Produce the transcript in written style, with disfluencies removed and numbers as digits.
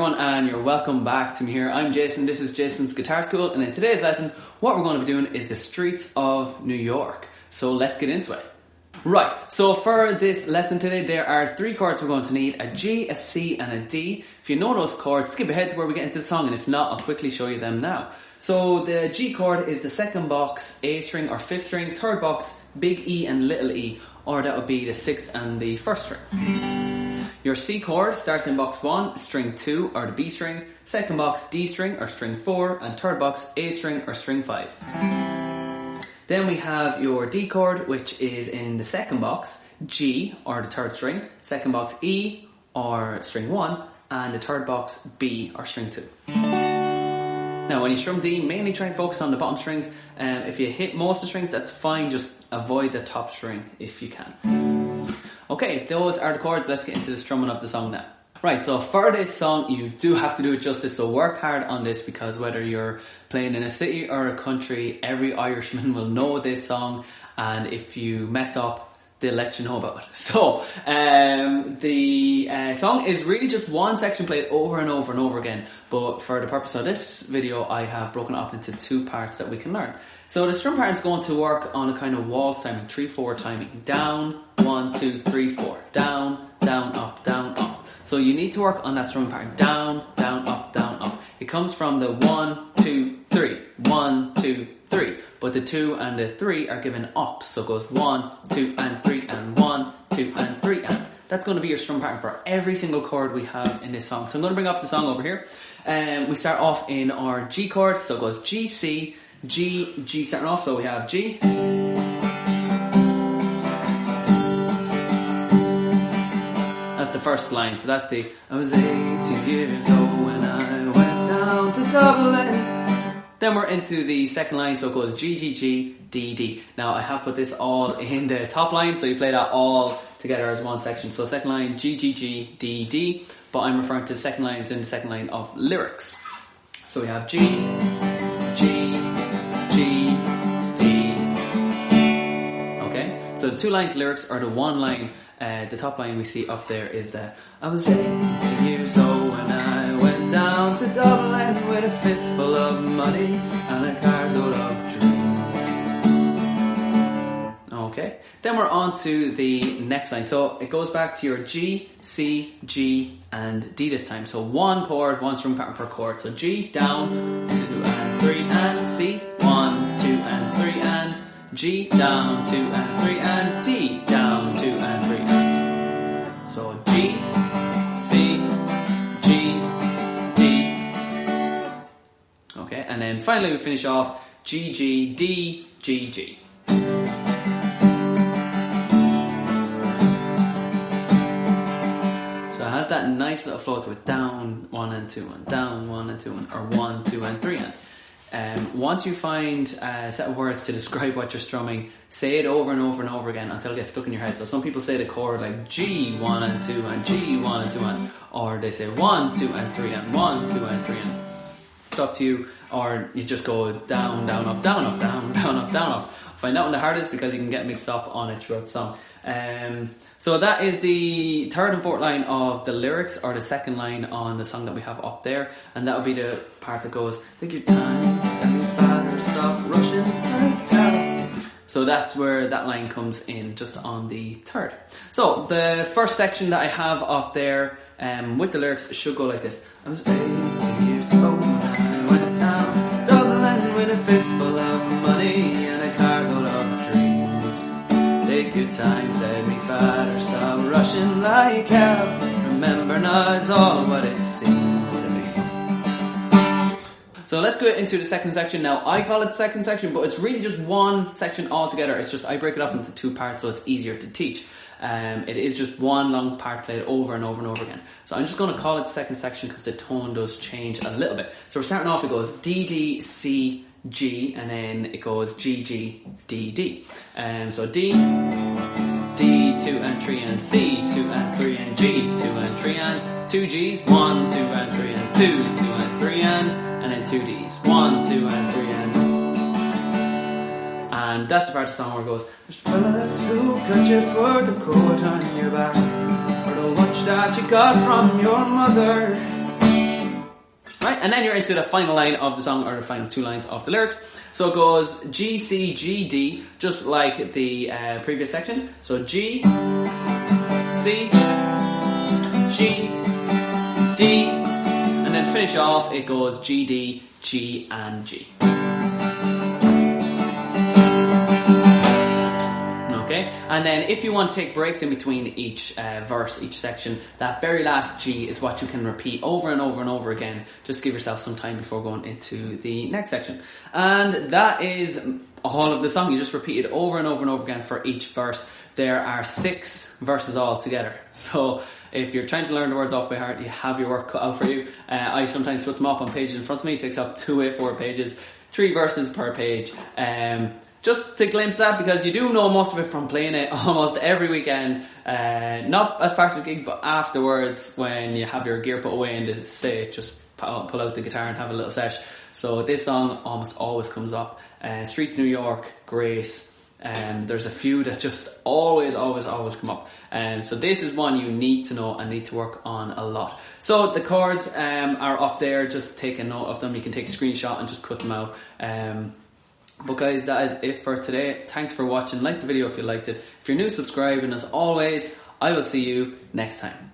everyone, and you're welcome back to me here. I'm Jason, this is Jason's Guitar School, and in today's lesson what we're going to be doing is the streets of New York. So let's get into it. Right, so for this lesson today there are 3 chords we're going to need: a G, a C and a D. If you know those chords, skip ahead to where we get into the song, and if not, I'll quickly show you them now. So the G chord is the second box A string or 5th string, third box big E and little e, or that would be the 6th and the 1st string. Your C chord starts in box 1, string 2 or the B string, second box D string or string 4, and third box A string or string 5. Then we have your D chord, which is in the second box, G or the 3rd string, second box E or string 1, and the third box B or string 2. Now when you strum D, mainly try and focus on the bottom strings. If you hit most of the strings, that's fine, just avoid the top string if you can. Okay, those are the chords. Let's get into the strumming of the song now. Right, so for this song, you do have to do it justice, so work hard on this, because whether you're playing in a city or a country, every Irishman will know this song, and if you mess up, they'll let you know about it. So, the song is really just one section played over and over and over again, but for the purpose of this video, I have broken it up into 2 parts that we can learn. So the strum pattern is going to work on a kind of waltz timing, 3/4 timing. Down, 1, 2, 3, 4. Down, down, up, down, up. So you need to work on that strumming pattern. Down, down, up, down, up. It comes from the 1, 2, 3. 1, 2, 3. But the 2 and the 3 are given up. So it goes 1, 2, and 3, and 1, 2, and 3, and. That's going to be your strum pattern for every single chord we have in this song. So I'm going to bring up the song over here. We start off in our G chord. So it goes G, C, G, G starting off. So we have G. That's the first line. So that's the I was 18 years old when I went down to Dublin. Then we're into the second line. So it goes G, G, G, D, D. Now I have put this all in the top line, so you play that all together as one section. So second line G, G, G, D, D. But I'm referring to the second line as in the second line of lyrics. So we have G, G, G, D. Okay, so the 2 lines lyrics are the one line. The top line we see up there is that I was 18 years old when I went down to Dublin with a fistful of money and a carload of dreams. Okay, then we're on to the next line. So it goes back to your G, C, G, and D this time. So 1 chord, 1 strum pattern per chord. So G, down, 2 and 3, and C, 1, 2 and 3, and G, down, 2 and 3, and D, down, 2 and 3, and. So G, C, G, D. Okay, and then finally we finish off G, G, D, G, G. Has that nice little flow to it. Down, 1 and 2 and down, 1 and 2 and, or 1, 2 and 3 and. Once you find a set of words to describe what you're strumming, say it over and over and over again until it gets stuck in your head. So some people say the chord like G, 1 and 2 and G, 1 and 2 and, or they say 1, 2 and 3 and 1, 2 and 3 and. It's up to you, or you just go down, down, up, down, up, down, down, up, down, up. Find out when the hardest, because you can get mixed up on it throughout the song. So that is the 3rd and 4th line of the lyrics, or the second line on the song that we have up there, and that will be the part that goes, take your time, stand father, stop rushing like hell. So that's where that line comes in, just on the 3rd. So the first section that I have up there with the lyrics should go like this. I was 18 years old when I went down Dublin with a fistful of money and a carload of dreams. Take your time, said me father, stop rushing like hell. Remember not it's all what it seems to be. So let's go into the second section now. I call it second section, but it's really just one section altogether. It's just I break it up into 2 parts so it's easier to teach. It is just one long part played over and over and over again. So I'm just going to call it second section because the tone does change a little bit. So we're starting off, it goes D, D, C, G, and then it goes G, G, D, D. So D, D, 2 and 3 and C, 2 and 3 and G, 2 and 3 and 2 G's, 1, 2 and 3 and 2, 2 and 3 and then 2 D's, 1, 2 and 3 and that's the part of the song where it goes, there's fellas who cut you for the coat on your back, or the watch that you got from your mother. and then you're into the final line of the song, or the final 2 lines of the lyrics. So it goes G, C, G, D, just like the previous section. So G, C, G, D, and then finish off, it goes G, D, G, and G. Okay, and then if you want to take breaks in between each verse, each section, that very last G is what you can repeat over and over and over again. Just give yourself some time before going into the next section. And that is all of the song. You just repeat it over and over and over again for each verse. There are 6 verses altogether. So if you're trying to learn the words off by heart, you have your work cut out for you. I sometimes put them up on pages in front of me. It takes up 2 A4 pages, 3 verses per page. Just to glimpse that, because you do know most of it from playing it almost every weekend, not as part of the gig, but afterwards when you have your gear put away and to say, just pull out the guitar and have a little sesh. So this song almost always comes up. Streets New York, Grace, there's a few that just always come up. So this is one you need to know and need to work on a lot. So the chords are up there, just take a note of them. You can take a screenshot and just cut them out. But guys, that is it for today. Thanks for watching. Like the video if you liked it. If you're new, subscribe, and as always, I will see you next time.